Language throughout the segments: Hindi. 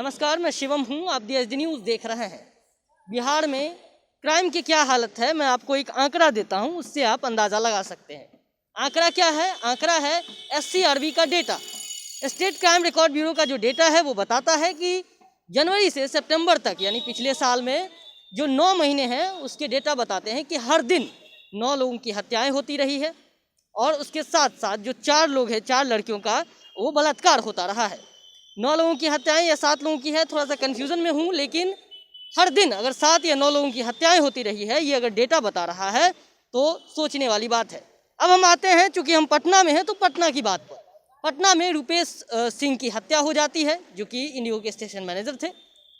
नमस्कार, मैं शिवम हूँ। आप DSD न्यूज़ देख रहे हैं। बिहार में क्राइम की क्या हालत है, मैं आपको एक आंकड़ा देता हूँ, उससे आप अंदाज़ा लगा सकते हैं। आंकड़ा क्या है? आंकड़ा है SCRB का data. State crime record bureau का जो डेटा है वो बताता है कि जनवरी से सितंबर तक, यानी पिछले साल में जो 9 महीने हैं उसके डेटा बताते हैं कि हर दिन 9 लोगों की हत्याएँ होती रही है और उसके साथ साथ जो 4 लोग हैं, 4 लड़कियों का वो बलात्कार होता रहा है। 9 लोगों की हत्याएं या 7 लोगों की है, थोड़ा सा कन्फ्यूज़न में हूँ, लेकिन हर दिन अगर 7 या 9 लोगों की हत्याएं होती रही है, ये अगर डेटा बता रहा है तो सोचने वाली बात है। अब हम आते हैं, चूँकि हम पटना में हैं तो पटना की बात पर। पटना में रुपेश सिंह की हत्या हो जाती है, जो कि इंडिगो के स्टेशन मैनेजर थे।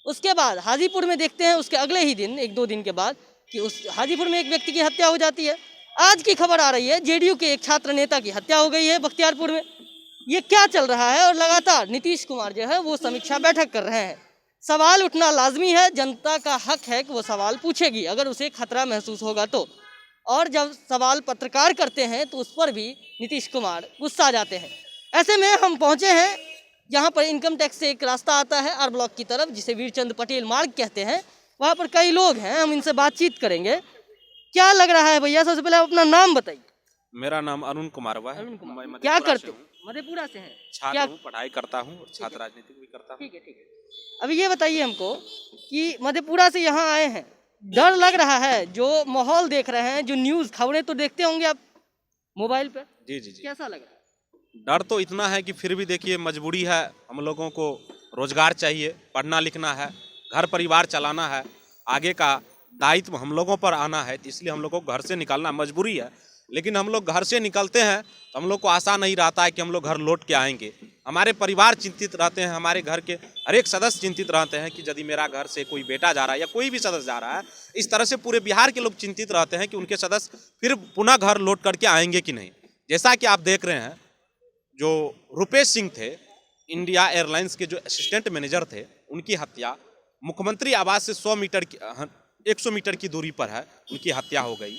उसके बाद हाजीपुर में देखते हैं, उसके अगले ही दिन, 1-2 दिन के बाद, कि उस हाजीपुर में एक व्यक्ति की हत्या हो जाती है। आज की खबर आ रही है JDU के एक छात्र नेता की हत्या हो गई है बख्तियारपुर में। ये क्या चल रहा है? और लगातार नीतीश कुमार जो है वो समीक्षा बैठक कर रहे हैं। सवाल उठना लाजमी है, जनता का हक है कि वो सवाल पूछेगी अगर उसे खतरा महसूस होगा तो। और जब सवाल पत्रकार करते हैं तो उस पर भी नीतीश कुमार गुस्सा जाते हैं। ऐसे में हम पहुंचे हैं यहाँ पर इनकम टैक्स से एक रास्ता आता है R ब्लॉक की तरफ, जिसे वीरचंद पटेल मार्ग कहते हैं। वहाँ पर कई लोग हैं, हम इनसे बातचीत करेंगे। क्या लग रहा है भैया? सबसे पहले आप अपना नाम बताइए। मेरा नाम अरुण कुमार हुआ है। मैं क्या करते हो? मधेपुरा से हैं? छात्र हूँ, पढ़ाई करता हूँ और छात्र राजनीति भी करता हूँ। ठीक है, ठीक है। अभी ये बताइए हमको कि मधेपुरा से यहाँ आए हैं, डर लग रहा है? जो माहौल देख रहे हैं, जो न्यूज़ खबरें तो देखते होंगे आप मोबाइल पर, जी जी जी। कैसा लग रहा है? डर तो इतना है कि फिर भी देखिए मजबूरी है, हम लोगों को रोजगार चाहिए, पढ़ना लिखना है, घर परिवार चलाना है, आगे का दायित्व हम लोगों पर आना है, इसलिए हम लोगों को घर से निकलना मजबूरी है। लेकिन हम लोग घर से निकलते हैं तो हम लोग को आशा नहीं रहता है कि हम लोग घर लौट के आएंगे। हमारे परिवार चिंतित रहते हैं, हमारे घर के हर एक सदस्य चिंतित रहते हैं कि यदि मेरा घर से कोई बेटा जा रहा है या कोई भी सदस्य जा रहा है, इस तरह से पूरे बिहार के लोग चिंतित रहते हैं कि उनके सदस्य फिर पुनः घर लौट करके आएंगे कि नहीं। जैसा कि आप देख रहे हैं, जो रुपेश सिंह थे, इंडिया एयरलाइंस के जो असिस्टेंट मैनेजर थे, उनकी हत्या मुख्यमंत्री आवास से 100 मीटर की दूरी पर है, उनकी हत्या हो गई।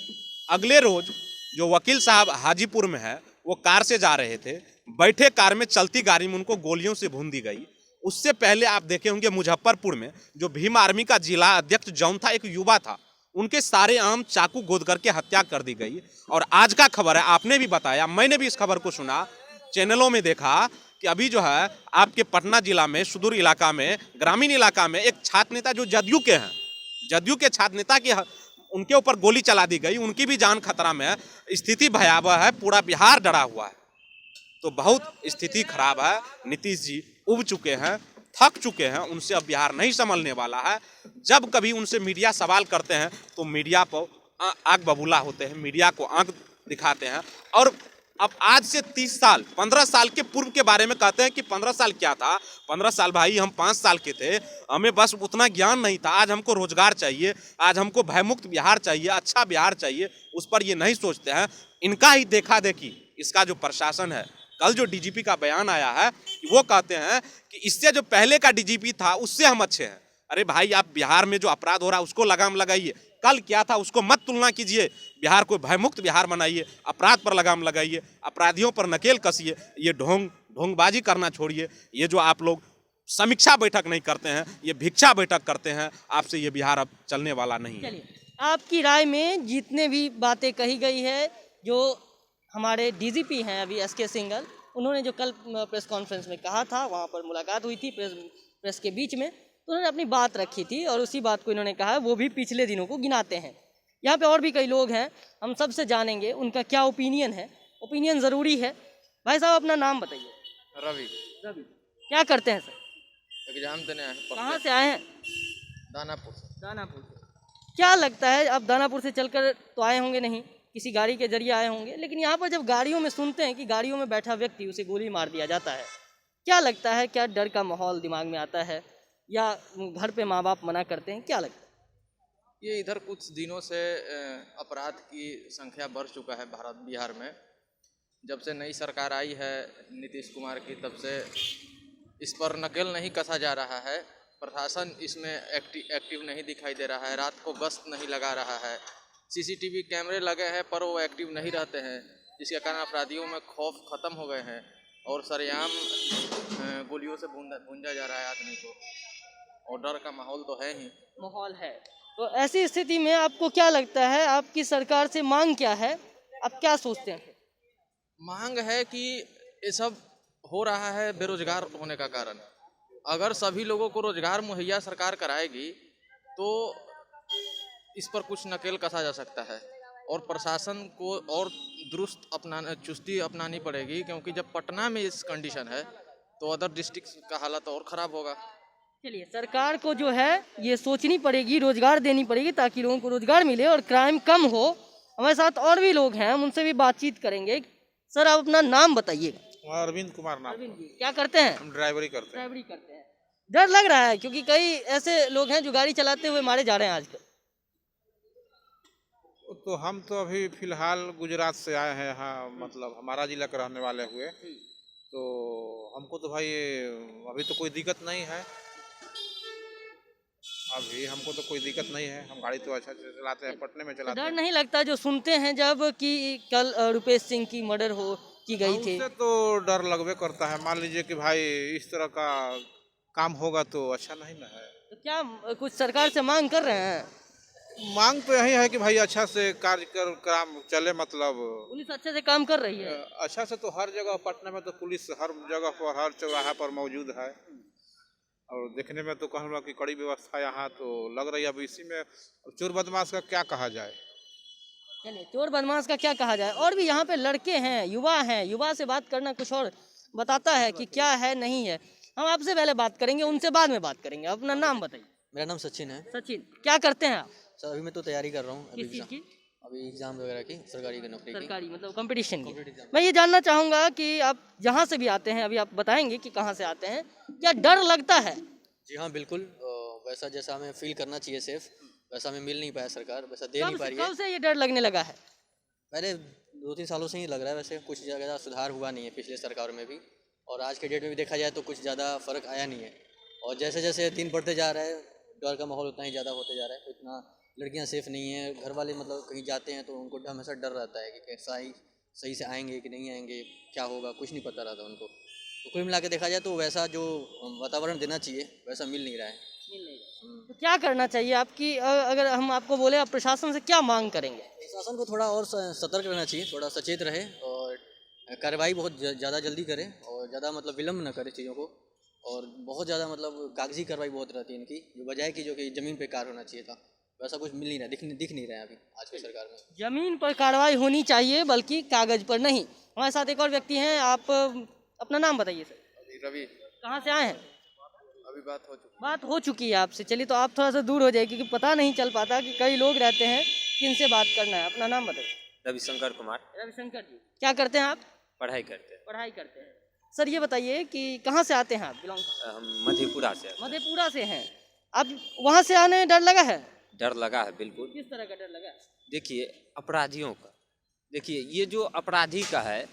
अगले रोज जो वकील साहब हाजीपुर में है, वो कार से जा रहे थे, बैठे कार में चलती गाड़ी में उनको गोलियों से भून दी गई। उससे पहले आप देखे होंगे मुजफ्फरपुर में जो भीम आर्मी का जिला अध्यक्ष जौन था, एक युवा था, उनके सारे आम चाकू गोद करके हत्या कर दी गई। और आज का खबर है, आपने भी बताया, मैंने भी इस खबर को सुना, चैनलों में देखा कि अभी जो है आपके पटना जिला में सुदूर इलाका में, ग्रामीण इलाका में एक छात्र नेता जो जदयू के हैं, जदयू के छात्र नेता की उनके ऊपर गोली चला दी गई, उनकी भी जान खतरा में है। स्थिति भयावह है, पूरा बिहार डरा हुआ है। तो बहुत स्थिति खराब है। नीतीश जी उब चुके हैं, थक चुके हैं, उनसे अब बिहार नहीं संभलने वाला है। जब कभी उनसे मीडिया सवाल करते हैं तो मीडिया पर आग बबूला होते हैं, मीडिया को आंख दिखाते हैं। और अब आज से 30 साल 15 साल के पूर्व के बारे में कहते हैं कि 15 साल क्या था? 15 साल भाई हम 5 साल के थे, हमें बस उतना ज्ञान नहीं था। आज हमको रोजगार चाहिए, आज हमको भयमुक्त बिहार चाहिए, अच्छा बिहार चाहिए, उस पर ये नहीं सोचते हैं। इनका ही देखा देखी इसका जो प्रशासन है, कल जो DGP का बयान आया है, वो कहते हैं कि इससे जो पहले का DGP था उससे हम अच्छे हैं। अरे भाई, आप बिहार में जो अपराध हो रहा है उसको लगाम लगाइए, कल क्या था उसको मत तुलना कीजिए। बिहार को भयमुक्त बिहार बनाइए, अपराध पर लगाम लगाइए, अपराधियों पर नकेल कसिए, ये ढोंगबाजी करना छोड़िए। ये जो आप लोग समीक्षा बैठक नहीं करते हैं, ये भिक्षा बैठक करते हैं, आपसे ये बिहार अब चलने वाला नहीं है। चलिए, आपकी राय में जितने भी बातें कही गई है, जो हमारे DGP हैं अभी SK सिंघल, उन्होंने जो कल प्रेस कॉन्फ्रेंस में कहा था, वहाँ पर मुलाकात हुई थी प्रेस के बीच में, तो उन्होंने अपनी बात रखी थी और उसी बात को इन्होंने कहा, वो भी पिछले दिनों को गिनाते हैं। यहाँ पे और भी कई लोग हैं, हम सबसे जानेंगे उनका क्या ओपिनियन है। ओपिनियन ज़रूरी है। भाई साहब, अपना नाम बताइए। रवि। रवि, क्या करते हैं सर? एग्जाम देने आए हैं। कहाँ से आए हैं? दानापुर से। दानापुर से। क्या लगता है, अब दानापुर से चलकर तो आए होंगे नहीं, किसी गाड़ी के जरिए आए होंगे, लेकिन यहाँ पर जब गाड़ियों में सुनते हैं कि गाड़ियों में बैठा व्यक्ति उसे गोली मार दिया जाता है, क्या लगता है? क्या डर का माहौल दिमाग में आता है या घर पे माँ बाप मना करते हैं? क्या लगता है? ये इधर कुछ दिनों से अपराध की संख्या बढ़ चुका है बिहार में। जब से नई सरकार आई है नीतीश कुमार की, तब से इस पर नकेल नहीं कसा जा रहा है। प्रशासन इसमें एक्टिव नहीं दिखाई दे रहा है, रात को गश्त नहीं लगा रहा है, CCTV कैमरे लगे हैं पर वो एक्टिव नहीं रहते हैं, जिसके कारण अपराधियों में खौफ खत्म हो गए हैं और सरेआम गोलियों से भूंजा जा रहा है आदमी को। और डर का माहौल तो है ही। माहौल है। तो ऐसी स्थिति में आपको क्या लगता है, आपकी सरकार से मांग क्या है, आप क्या सोचते हैं? मांग है कि ये सब हो रहा है बेरोजगार होने का कारण। अगर सभी लोगों को रोजगार मुहैया सरकार कराएगी तो इस पर कुछ नकेल कसा जा सकता है, और प्रशासन को और चुस्ती अपनानी पड़ेगी, क्योंकि जब पटना में इस कंडीशन है तो अदर डिस्ट्रिक्ट का हालत और ख़राब होगा। चलिए, सरकार को जो है ये सोचनी पड़ेगी, रोजगार देनी पड़ेगी ताकि लोगों को रोजगार मिले और क्राइम कम हो। हमारे साथ और भी लोग हैं, हम उनसे भी बातचीत करेंगे। सर, आप अपना नाम बताइएगा। अरविंद कुमार नाम। अरविंद जी, क्या करते हैं? हम ड्राइवरी करते हैं। ड्राइवरी करते हैं। डर लग रहा है क्योंकि कई ऐसे लोग हैं जो गाड़ी चलाते हुए मारे जा रहे हैं आजकल। तो हम तो अभी फिलहाल गुजरात से आए हैं यहाँ, मतलब हमारा जिला के रहने वाले हुए, तो हमको तो भाई अभी तो कोई दिक्कत नहीं है। अभी हमको तो कोई दिक्कत नहीं है, हम गाड़ी तो अच्छा से चलाते हैं, पटने में चलाते डर हैं। नहीं लगता जो सुनते हैं जब कि कल रुपेश सिंह की मर्डर की गई थी? उससे तो डर लगबे करता है। मान लीजिए कि भाई इस तरह का काम होगा तो अच्छा नहीं ना है। तो क्या कुछ सरकार से मांग कर रहे हैं? मांग तो यही है कि भाई अच्छा से काम चले, मतलब पुलिस अच्छे से काम कर रही है? अच्छा से तो हर जगह पटना में तो पुलिस हर जगह पर, हर चौराहा पर मौजूद है, और देखने में तो कहूँगा कि कड़ी व्यवस्था यहाँ तो लग रही है। अब इसी में चोर बदमाश का क्या कहा जाए। चलिए, चोर बदमाश का क्या कहा जाए। और भी यहाँ पे लड़के हैं, युवा हैं, युवा से बात करना कुछ और बताता है कि क्या है नहीं है। हम आपसे पहले बात करेंगे, उनसे बाद में बात करेंगे। अपना नाम बताइए। मेरा नाम सचिन है। सचिन, क्या करते हैं आप? सर अभी मैं तो तैयारी कर रहा हूँ किस चीज़ की? अभी एग्जाम वगैरह की, सरकारी की नौकरी की। सरकारी मतलब कंपटीशन की। Competitive मैं ये जानना चाहूँगा कि आप जहाँ से भी आते हैं, अभी आप बताएंगे कि कहाँ से आते हैं, क्या डर लगता है? जी हाँ बिल्कुल, वैसा जैसा हमें फील करना चाहिए सेफ, वैसा हमें मिल नहीं पाया, सरकार वैसा दे नहीं पा रही है। कब से ये डर लगने लगा है? पहले 2-3 सालों से ही लग रहा है, वैसे कुछ ज़्यादा सुधार हुआ नहीं है पिछले सरकार में भी, और आज के डेट में भी देखा जाए तो कुछ ज़्यादा फ़र्क आया नहीं है। और जैसे जैसे दिन बढ़ते जा रहा है, डर का माहौल उतना ही ज़्यादा होते जा रहा है। इतना लड़कियां सेफ़ नहीं है, घर वाले मतलब कहीं जाते हैं तो उनको हमेशा डर रहता है कि कैसा ही सही से आएंगे कि नहीं आएंगे, क्या होगा, कुछ नहीं पता रहता उनको। तो कुल मिला के देखा जाए तो वैसा जो वातावरण देना चाहिए वैसा मिल नहीं रहा है। तो क्या करना चाहिए आपकी, अगर हम आपको बोले आप प्रशासन से क्या मांग करेंगे? प्रशासन को थोड़ा और सतर्क रहना चाहिए, थोड़ा सचेत रहे और कार्रवाई बहुत ज़्यादा जल्दी करे, और ज़्यादा मतलब विलम्ब न करे चीज़ों को। और बहुत ज़्यादा मतलब कागजी कार्रवाई बहुत रहती है इनकी, जो बजाय की जो कि ज़मीन पे कार्य होना चाहिए था, वैसा कुछ मिल नहीं रहा, दिख नहीं रहा है अभी आज की सरकार में। जमीन पर कार्रवाई होनी चाहिए, बल्कि कागज पर नहीं। हमारे साथ एक और व्यक्ति हैं, आप अपना नाम बताइए सर। रवि। कहाँ से आए हैं? अभी बात हो चुकी है आपसे। चलिए, तो आप थोड़ा सा दूर हो जाइए क्योंकि पता नहीं चल पाता कि कई लोग रहते हैं, किनसे बात करना है। अपना नाम बताइए। रविशंकर कुमार। रविशंकर जी, क्या करते हैं आप? पढ़ाई करते हैं। पढ़ाई करते हैं। सर ये बताइए कि कहाँ से आते हैं आप? बिलोंग हम मधेपुरा से। मधेपुरा से हैं। अब वहाँ से आने में डर लगा है? डर लगा है बिल्कुल। किस तरह का डर लगा है? देखिए अपराधियों का, देखिए ये जो अपराधी का है,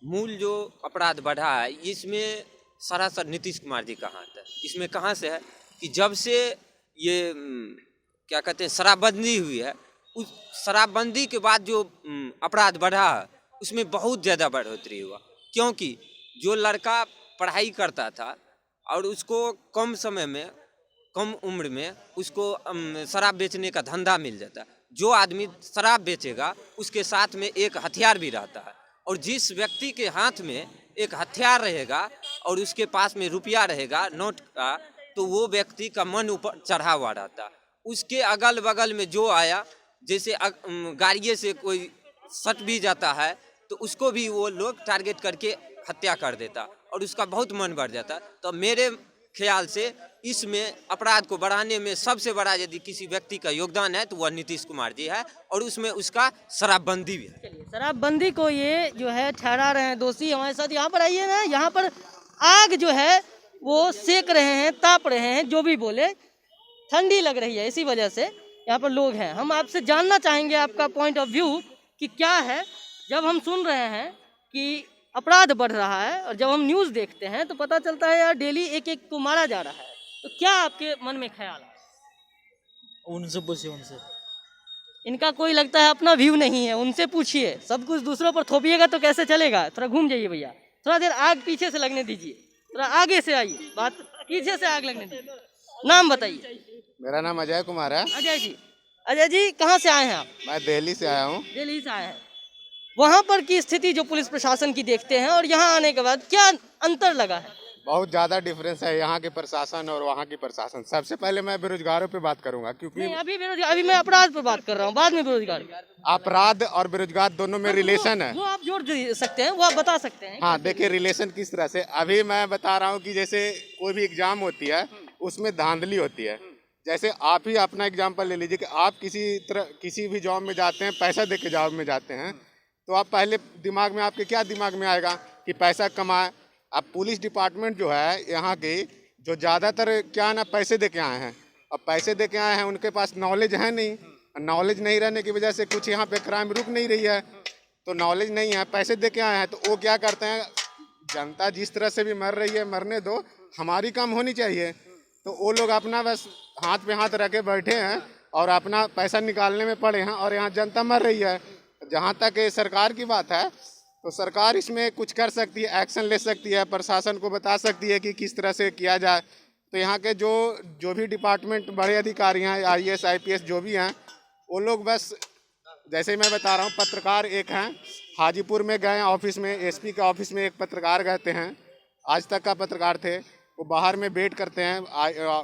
मूल जो अपराध बढ़ा है, इसमें सरासर नीतीश कुमार जी का हाथ है। इसमें कहाँ से है कि जब से ये क्या कहते हैं शराबबंदी हुई है, उस शराबबंदी के बाद जो अपराध बढ़ा है उसमें बहुत ज़्यादा बढ़ोतरी हुआ। क्योंकि जो लड़का पढ़ाई करता था और उसको कम समय में, कम उम्र में उसको शराब बेचने का धंधा मिल जाता है। जो आदमी शराब बेचेगा उसके साथ में एक हथियार भी रहता है, और जिस व्यक्ति के हाथ में एक हथियार रहेगा और उसके पास में रुपया रहेगा नोट का, तो वो व्यक्ति का मन ऊपर चढ़ा हुआ रहता है। उसके अगल बगल में जो आया, जैसे गाड़िए से कोई सट भी जाता है तो उसको भी वो लोग टारगेट करके हत्या कर देता और उसका बहुत मन बढ़ जाता। तो मेरे ख्याल से इसमें अपराध को बढ़ाने में सबसे बड़ा यदि किसी व्यक्ति का योगदान है तो वह नीतीश कुमार जी है, और उसमें उसका शराबबंदी भी है। चलिए, शराबबंदी को ये जो है ठहरा रहे हैं दोषी। हमारे साथ यहाँ पर आइए ना, यहाँ पर आग जो है वो सेक रहे हैं, ताप रहे हैं। जो भी बोले, ठंडी लग रही है, इसी वजह से यहाँ पर लोग हैं। हम आपसे जानना चाहेंगे आपका पॉइंट ऑफ व्यू कि क्या है। जब हम सुन रहे हैं कि अपराध बढ़ रहा है और जब हम न्यूज़ देखते हैं तो पता चलता है यार डेली एक एक को मारा जा रहा है, तो क्या आपके मन में ख्याल है? उनसे पूछिए, उनसे। इनका कोई लगता है अपना व्यू नहीं है, उनसे पूछिए। सब कुछ दूसरों पर थोपिएगा तो कैसे चलेगा? थोड़ा घूम जाइए भैया, थोड़ा देर आग पीछे से लगने दीजिए, थोड़ा आगे से आइए, बात पीछे से आग लगने दीजिए। नाम बताइए। मेरा नाम अजय कुमार है। अजय जी कहाँ से आए हैं आप? मैं दिल्ली से आया हूँ। दिल्ली से आए हैं। वहाँ पर की स्थिति जो पुलिस प्रशासन की देखते हैं और यहाँ आने के बाद क्या अंतर लगा है? बहुत ज़्यादा डिफरेंस है यहाँ के प्रशासन और वहाँ की प्रशासन। सबसे पहले मैं बेरोजगारों पे बात करूँगा, क्योंकि नहीं, अभी मैं अपराध पर बात कर रहा हूँ, बाद में बेरोजगार। अपराध और बेरोजगार दोनों में रिलेशन है। वो आप जोड़ दे सकते हैं, वो आप बता सकते हैं। हाँ, देखिए रिलेशन किस तरह से। अभी मैं बता रहा हूँ कि जैसे कोई भी एग्जाम होती है उसमें धांधली होती है। जैसे आप ही अपना एग्जाम्पल ले लीजिए कि आप किसी भी जॉब में जाते हैं, पैसा दे के जॉब में जाते हैं, तो आप पहले दिमाग में आपके क्या दिमाग में आएगा कि पैसा कमाए। अब पुलिस डिपार्टमेंट जो है यहाँ की, जो ज़्यादातर क्या ना पैसे दे के आए हैं, अब पैसे दे के आए हैं, उनके पास नॉलेज है नहीं। नॉलेज नहीं रहने की वजह से कुछ यहाँ पे क्राइम रुक नहीं रही है। तो नॉलेज नहीं है, पैसे दे के आए हैं, तो वो क्या करते हैं, जनता जिस तरह से भी मर रही है मरने दो, हमारी काम होनी चाहिए। तो वो लोग अपना बस हाथ पे हाथ रख के बैठे हैं और अपना पैसा निकालने में पड़े हैं, और यहाँ जनता मर रही है। जहाँ तक सरकार की बात है, तो सरकार इसमें कुछ कर सकती है, एक्शन ले सकती है, प्रशासन को बता सकती है कि किस तरह से किया जाए। तो यहाँ के जो भी डिपार्टमेंट बड़े अधिकारी हैं, IAS IPS जो भी हैं, वो लोग बस जैसे मैं बता रहा हूँ, पत्रकार एक हैं, हाजीपुर में गए ऑफिस में, SP के ऑफिस में एक पत्रकार गए हैं, आज तक का पत्रकार थे, वो बाहर में वेट करते हैं,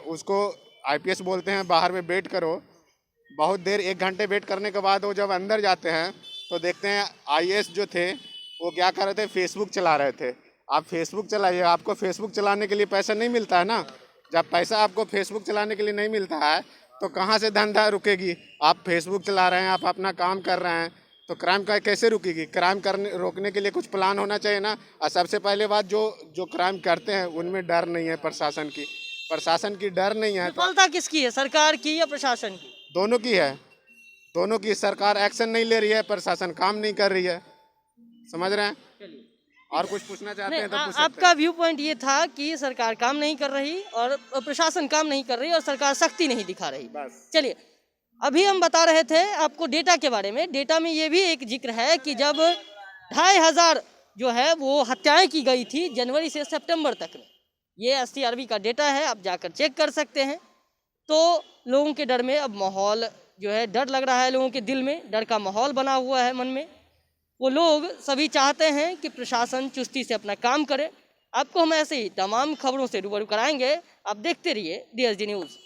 उसको IPS बोलते हैं, बाहर में वेट करो। बहुत देर 1 घंटे वेट करने के बाद वो जब अंदर जाते हैं तो देखते हैं IAS जो थे वो क्या कर रहे थे, फेसबुक चला रहे थे। आप फेसबुक चलाइए, आपको फेसबुक चलाने के लिए पैसा नहीं मिलता है ना। जब पैसा आपको फेसबुक चलाने के लिए नहीं मिलता है तो कहाँ से धंधा रुकेगी। आप फेसबुक चला रहे हैं, आप अपना काम कर रहे हैं, तो क्राइम का कैसे रुकेगी। क्राइम रोकने के लिए कुछ प्लान होना चाहिए ना। और सबसे पहले बात, जो क्राइम करते हैं उनमें डर नहीं है प्रशासन की डर नहीं है। विफलता किसकी है, सरकार की या प्रशासन की? दोनों की है, दोनों की। सरकार एक्शन नहीं ले रही है, प्रशासन काम नहीं कर रही है, समझ रहे हैं। और कुछ पूछना चाहते हैं तो पूछ सकते हैं। आपका व्यू पॉइंट ये था कि सरकार काम नहीं कर रही और प्रशासन काम नहीं कर रही और सरकार सख्ती नहीं दिखा रही। चलिए, अभी हम बता रहे थे आपको डेटा के बारे में। डेटा में ये भी एक जिक्र है कि जब 2500 जो है वो हत्याएं की गई थी जनवरी से सितंबर तक में, ये SCRB का डेटा है, आप जाकर चेक कर सकते हैं। तो लोगों के डर में अब माहौल जो है, डर लग रहा है, लोगों के दिल में डर का माहौल बना हुआ है मन में। वो लोग सभी चाहते हैं कि प्रशासन चुस्ती से अपना काम करे। आपको हम ऐसे ही तमाम खबरों से रूबरू कराएंगे, आप देखते रहिए DSD न्यूज़।